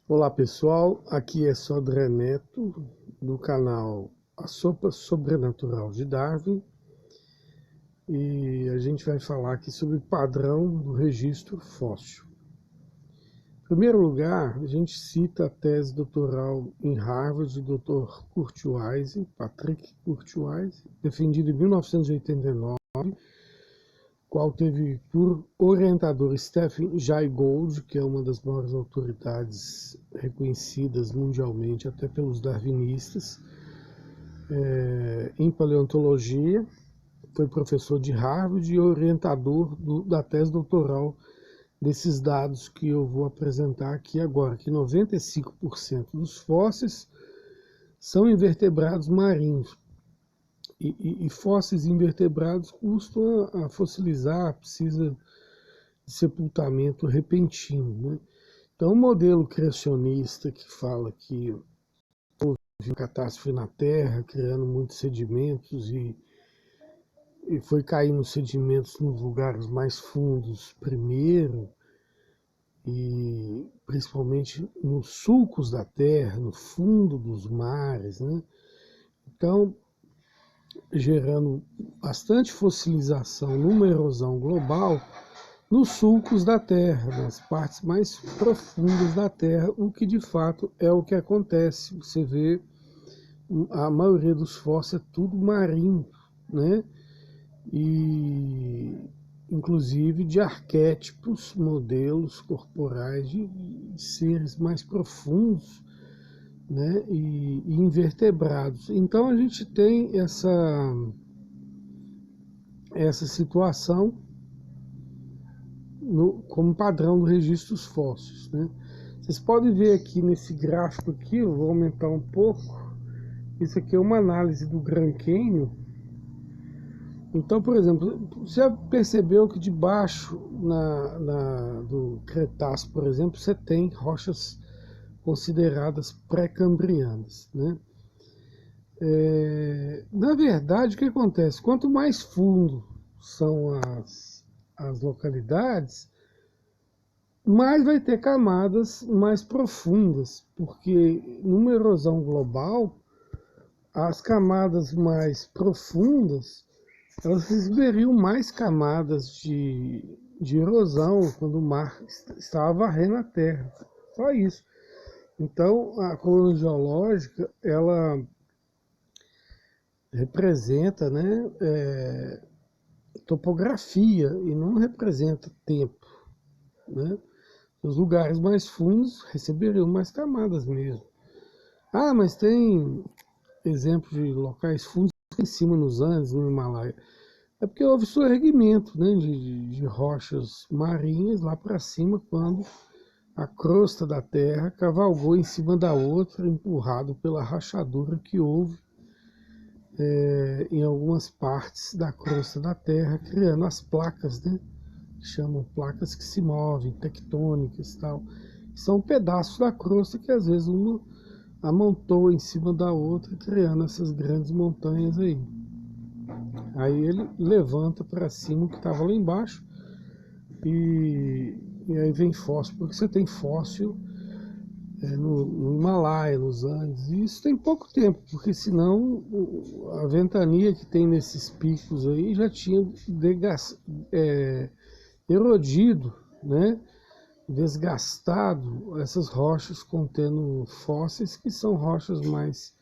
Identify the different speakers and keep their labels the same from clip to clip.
Speaker 1: Olá pessoal, aqui é Sodré Neto, do canal A Sopa Sobrenatural de Darwin, e a gente vai falar aqui sobre o padrão do registro fóssil. Em primeiro lugar, a gente cita a tese doutoral em Harvard do Dr. Patrick Kurtweise, defendida em 1989, qual teve por orientador Stephen Jay Gould, que é uma das maiores autoridades reconhecidas mundialmente, até pelos darwinistas, em paleontologia. Foi professor de Harvard e orientador da tese doutoral desses dados que eu vou apresentar aqui agora, que 95% dos fósseis são invertebrados marinhos. E fósseis invertebrados custam a fossilizar, precisa de sepultamento repentino, né? Então, o modelo criacionista que fala que houve uma catástrofe na Terra, criando muitos sedimentos e foi caindo sedimentos nos lugares mais fundos primeiro, e principalmente nos sulcos da Terra, no fundo dos mares, né? Então, gerando bastante fossilização numa erosão global nos sulcos da Terra, nas partes mais profundas da Terra, o que de fato é o que acontece. Você vê, a maioria dos fósseis é tudo marinho, né? E inclusive de arquétipos, modelos corporais de seres mais profundos, né? E invertebrados. Então a gente tem essa situação como padrão do registro dos fósseis, né? Vocês podem ver aqui nesse gráfico aqui, eu vou aumentar um pouco. Isso aqui é uma análise do Grand Canyon. Então, por exemplo, você já percebeu que debaixo do Cretáceo, por exemplo, você tem rochas consideradas pré-cambrianas, né? Na verdade, o que acontece? Quanto mais fundo são as localidades, mais vai ter camadas mais profundas, porque numa erosão global, as camadas mais profundas, elas receberiam mais camadas de erosão quando o mar estava varrendo a Terra. Só isso. Então, a coluna geológica, ela representa, né, topografia e não representa tempo, né? Os lugares mais fundos receberiam mais camadas mesmo. Ah, mas tem exemplo de locais fundos em cima nos Andes, no Himalaia. É porque houve soerguimento, né, de rochas marinhas lá para cima quando a crosta da Terra cavalgou em cima da outra, empurrado pela rachadura que houve em algumas partes da crosta da Terra, criando as placas, né? Chamam placas que se movem, tectônicas e tal. São pedaços da crosta que às vezes uma amontou em cima da outra, criando essas grandes montanhas aí. Aí ele levanta para cima o que estava lá embaixo e aí vem fóssil, porque você tem fóssil no Himalaia, nos Andes, e isso tem pouco tempo, porque senão a ventania que tem nesses picos aí já tinha erodido, né? Desgastado essas rochas contendo fósseis, que são rochas mais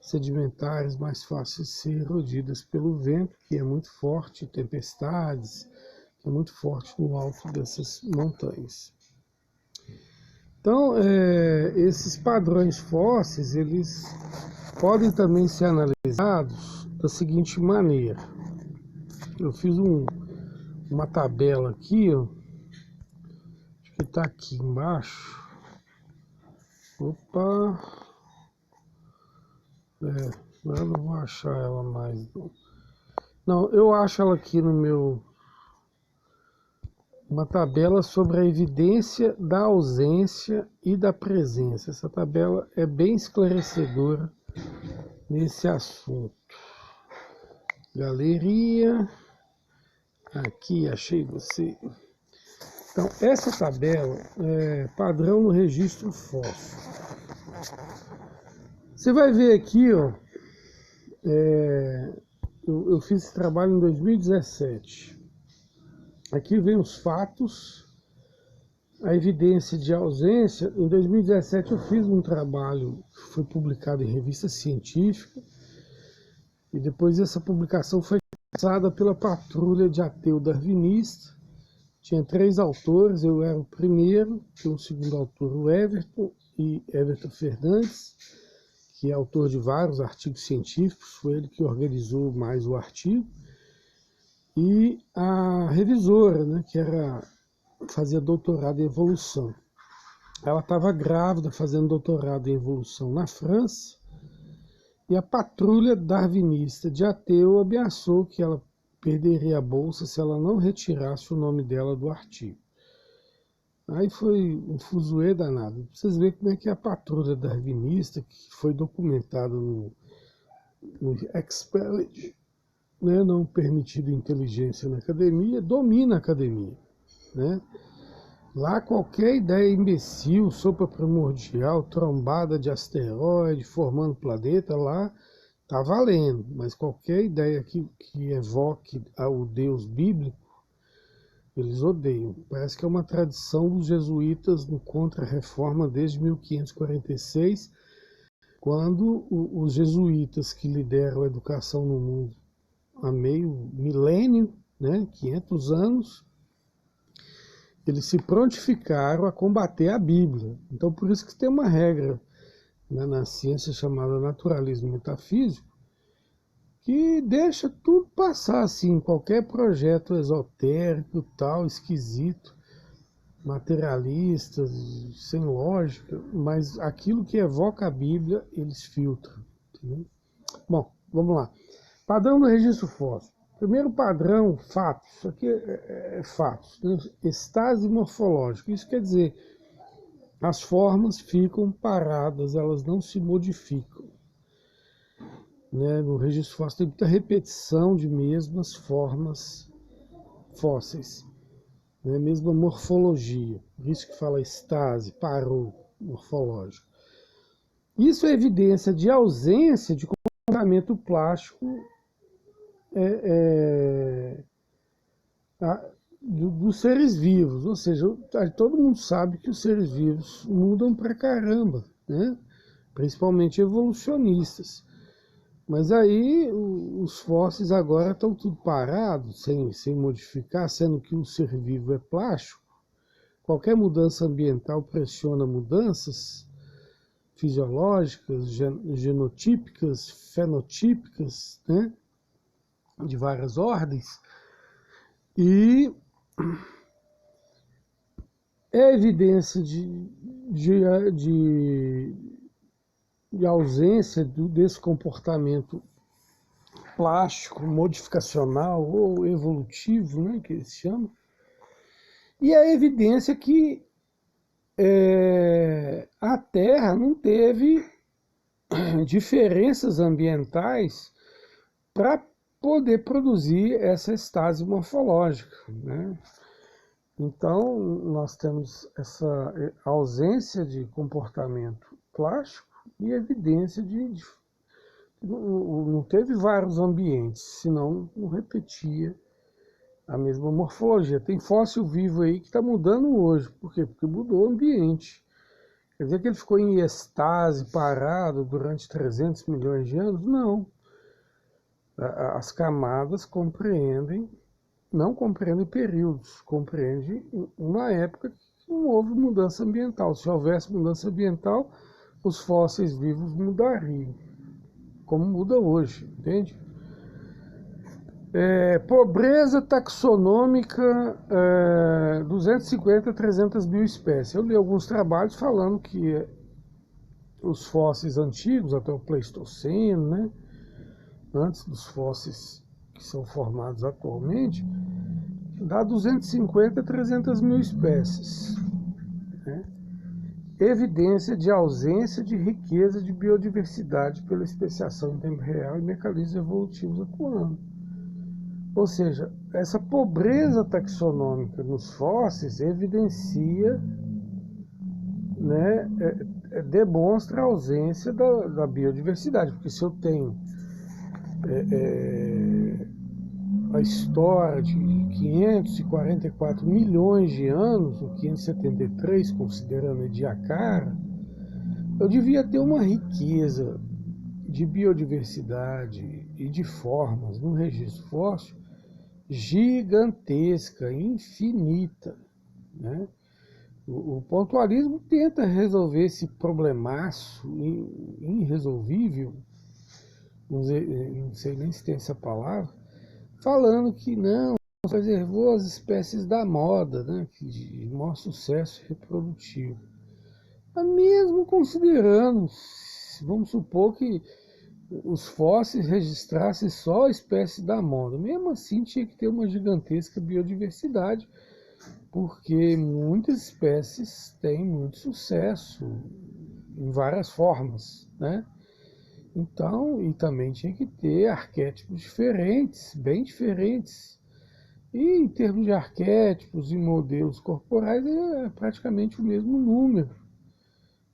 Speaker 1: sedimentares, mais fáceis de ser erodidas pelo vento, que é muito forte, tempestades, que é muito forte no alto dessas montanhas. Então, esses padrões fósseis, eles podem também ser analisados da seguinte maneira. Eu fiz uma tabela aqui, ó, acho que está aqui embaixo. Opa! Eu não vou achar ela mais. Não, eu acho ela aqui no meu... Uma tabela sobre a evidência da ausência e da presença. Essa tabela é bem esclarecedora nesse assunto. Galeria. Aqui, achei você. Então, essa tabela é padrão no registro fóssil. Você vai ver aqui, ó, eu fiz esse trabalho em 2017. Aqui vem os fatos, a evidência de ausência. Em 2017 eu fiz um trabalho que foi publicado em revista científica, e depois essa publicação foi caçada pela patrulha de ateu darwinista. Tinha 3 autores, eu era o primeiro, tinha um segundo autor, o Everton Fernandes, que é autor de vários artigos científicos, foi ele que organizou mais o artigo, e a revisora, né, que fazia doutorado em evolução. Ela estava grávida, fazendo doutorado em evolução na França, e a patrulha darwinista de ateu ameaçou que ela perderia a bolsa se ela não retirasse o nome dela do artigo. Aí foi um fuzuê danado. Pra vocês verem como é que a patrulha darwinista, que foi documentada no Expelled, né, não permitido inteligência na academia, domina a academia. Né? Lá qualquer ideia imbecil, sopa primordial, trombada de asteroide, formando planeta, lá tá valendo. Mas qualquer ideia que evoque o Deus bíblico, eles odeiam. Parece que é uma tradição dos jesuítas no Contra-Reforma desde 1546, quando os jesuítas que lideram a educação no mundo há meio milênio, né, 500 anos, eles se prontificaram a combater a Bíblia. Então, por isso que tem uma regra, né, na ciência chamada naturalismo metafísico, que deixa tudo passar, assim, qualquer projeto esotérico, tal, esquisito, materialista, sem lógica, mas aquilo que evoca a Bíblia, eles filtram. Entendeu? Bom, vamos lá. Padrão do registro fóssil. Primeiro padrão, fatos. Isso aqui é fatos. Né? Estase morfológica. Isso quer dizer, as formas ficam paradas, elas não se modificam. Né? No registro fóssil tem muita repetição de mesmas formas fósseis. Né? Mesma morfologia. Por isso que fala estase, parou, morfológico. Isso é evidência de ausência de comportamento plástico dos seres vivos, ou seja, todo mundo sabe que os seres vivos mudam pra caramba, né? Principalmente evolucionistas. Mas aí os fósseis agora estão tudo parados, sem modificar, sendo que o ser vivo é plástico. Qualquer mudança ambiental pressiona mudanças fisiológicas, genotípicas, fenotípicas, né? De várias ordens, e é evidência de ausência desse comportamento plástico, modificacional ou evolutivo, né, que eles chamam, e é evidência que a Terra não teve diferenças ambientais para poder produzir essa estase morfológica. Né? Então, nós temos essa ausência de comportamento plástico e evidência não teve vários ambientes, senão não repetia a mesma morfologia. Tem fóssil vivo aí que está mudando hoje. Por quê? Porque mudou o ambiente. Quer dizer que ele ficou em estase, parado durante 300 milhões de anos? Não. As camadas não compreendem períodos, compreendem uma época que não houve mudança ambiental. Se houvesse mudança ambiental, os fósseis vivos mudariam, como muda hoje, entende? Pobreza taxonômica, 250 a 300 mil espécies. Eu li alguns trabalhos falando que os fósseis antigos, até o Pleistoceno, né? Antes dos fósseis que são formados atualmente, dá 250 a 300 mil espécies. Né? Evidência de ausência de riqueza de biodiversidade pela especiação em tempo real e mecanismos evolutivos atuando. Ou seja, essa pobreza taxonômica nos fósseis evidencia, né, demonstra a ausência da biodiversidade, porque se eu tenho a história de 544 milhões de anos, ou 573, considerando Ediacara, eu devia ter uma riqueza de biodiversidade e de formas no registro fóssil gigantesca, infinita, né? O pontualismo tenta resolver esse problemaço irresolvível, não sei nem se tem essa palavra, falando que não, preservou as espécies da moda, né, de maior sucesso reprodutivo. Mas mesmo considerando, vamos supor que os fósseis registrassem só a espécie da moda, mesmo assim tinha que ter uma gigantesca biodiversidade, porque muitas espécies têm muito sucesso em várias formas, né? Então, e também tinha que ter arquétipos diferentes, bem diferentes. E em termos de arquétipos e modelos corporais, é praticamente o mesmo número,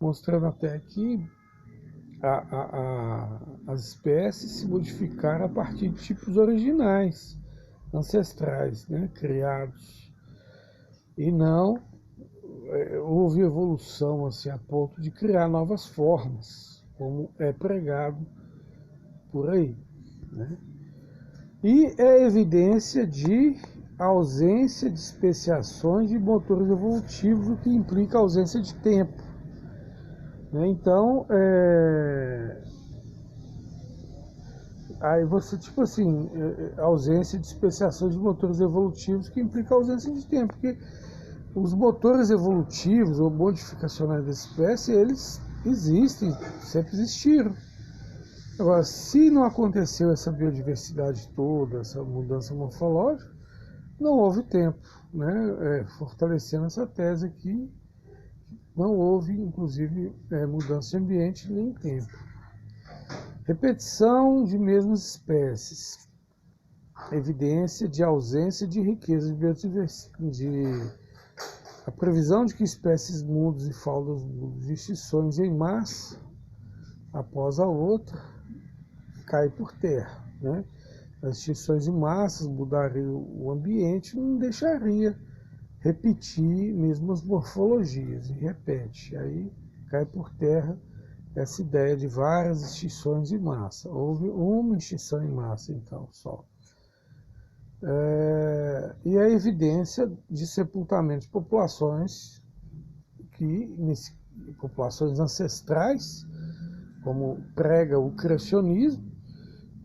Speaker 1: mostrando até que as espécies se modificaram a partir de tipos originais, ancestrais, né, criados. E não houve evolução assim, a ponto de criar novas formas, como é pregado por aí, né? E é evidência de ausência de especiações de motores evolutivos, o que implica ausência de tempo, né? Então, aí você, tipo assim, ausência de especiações de motores evolutivos, que implica ausência de tempo, porque os motores evolutivos ou modificacionais da espécie, eles existem, sempre existiram. Agora, se não aconteceu essa biodiversidade toda, essa mudança morfológica, não houve tempo, né? Fortalecendo essa tese aqui, não houve, inclusive, mudança de ambiente nem tempo. Repetição de mesmas espécies, evidência de ausência de riqueza de biodiversidade, a previsão de que espécies mudas e faunas de extinções em massa, após a outra, cai por terra, né? As extinções em massas mudariam o ambiente, não deixaria repetir mesmo as morfologias, e repete, aí cai por terra essa ideia de várias extinções em massa. Houve uma extinção em massa, então, só. E a evidência de sepultamento de populações populações ancestrais, como prega o criacionismo,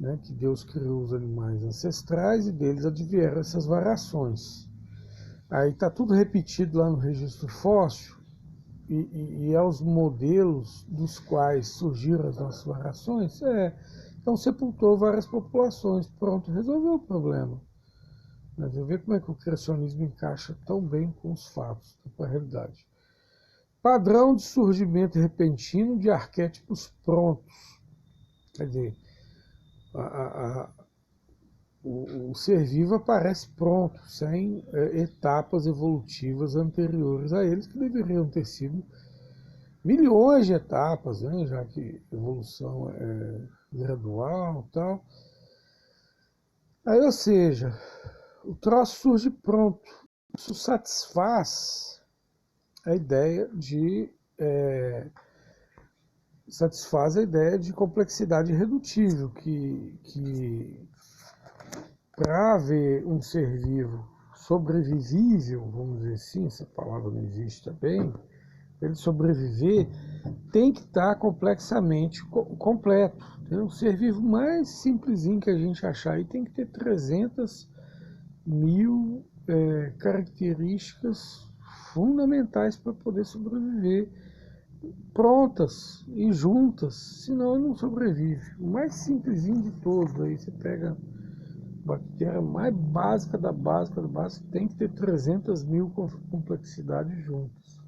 Speaker 1: né, que Deus criou os animais ancestrais e deles advieram essas variações. Aí está tudo repetido lá no registro fóssil e aos modelos dos quais surgiram as nossas variações, então sepultou várias populações, pronto, resolveu o problema. Mas eu vejo como é que o criacionismo encaixa tão bem com os fatos, com a realidade. Padrão de surgimento repentino de arquétipos prontos. Quer dizer, o ser vivo aparece pronto, sem etapas evolutivas anteriores a eles, que deveriam ter sido milhões de etapas, né, já que evolução é gradual e tal. Aí, ou seja, o troço surge pronto. Isso satisfaz a ideia de complexidade irredutível, que para haver um ser vivo sobrevivível, vamos dizer assim, essa palavra não existe também, para ele sobreviver, tem que estar complexamente completo. Um ser vivo mais simplesinho que a gente achar aí tem que ter 300 mil características fundamentais para poder sobreviver, prontas e juntas, senão ele não sobrevive. O mais simplesinho de todos, aí você pega a bactéria mais básica da básica, tem que ter 300 mil complexidades juntas.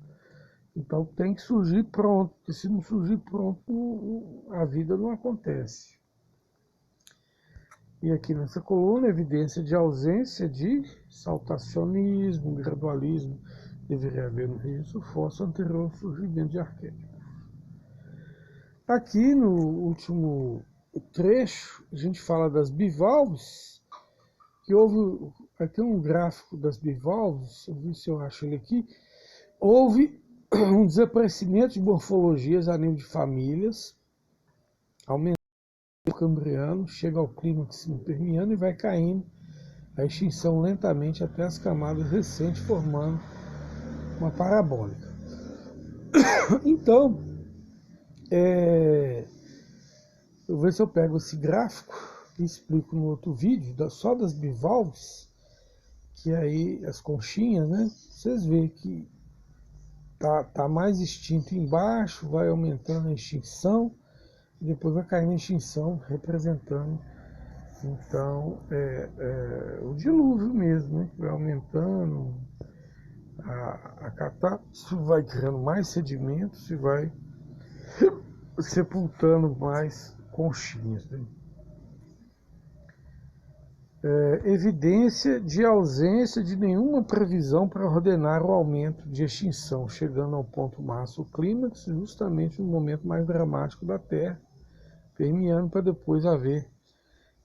Speaker 1: Então tem que surgir pronto, porque se não surgir pronto, a vida não acontece. E aqui nessa coluna, evidência de ausência de saltacionismo, gradualismo, deveria haver no registro fóssil anterior ao surgimento de arquétipos. Aqui no último trecho, a gente fala das bivalves, que houve, aqui um gráfico das bivalves, deixa eu ver se eu acho ele aqui, houve um desaparecimento de morfologias a nível de famílias, aumentando o cambriano, chega ao clímax no permiano e vai caindo a extinção lentamente até as camadas recentes, formando uma parabólica. Então, eu vou ver se eu pego esse gráfico e explico no outro vídeo, só das bivalves, que aí as conchinhas, né? Vocês veem que tá mais extinto embaixo, vai aumentando a extinção, e depois vai caindo a extinção, representando, então, o dilúvio mesmo, né? Vai aumentando a catástrofe, vai criando mais sedimentos e vai sepultando mais conchinhas, né? Evidência de ausência de nenhuma previsão para ordenar o aumento de extinção, chegando ao ponto máximo, o clímax, justamente no momento mais dramático da Terra, permiano, para depois haver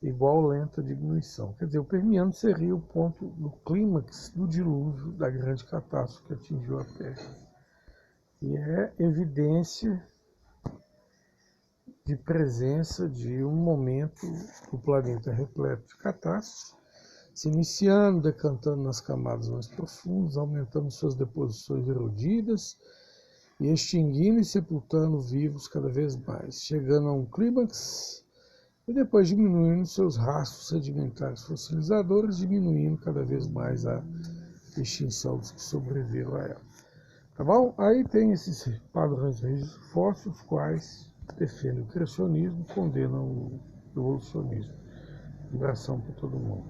Speaker 1: igual lenta diminuição. Quer dizer, o permiano seria o ponto do clímax do dilúvio, da grande catástrofe que atingiu a Terra. E é evidência de presença de um momento do planeta repleto de catástrofes, se iniciando, decantando nas camadas mais profundas, aumentando suas deposições erodidas e extinguindo e sepultando vivos cada vez mais, chegando a um clímax e depois diminuindo seus rastros sedimentares fossilizadores, diminuindo cada vez mais a extinção dos que sobreviveram a ela. Tá bom? Aí tem esses padrões de registro fóssil, os quais defendem o criacionismo, condenam o evolucionismo. Um abração para todo mundo.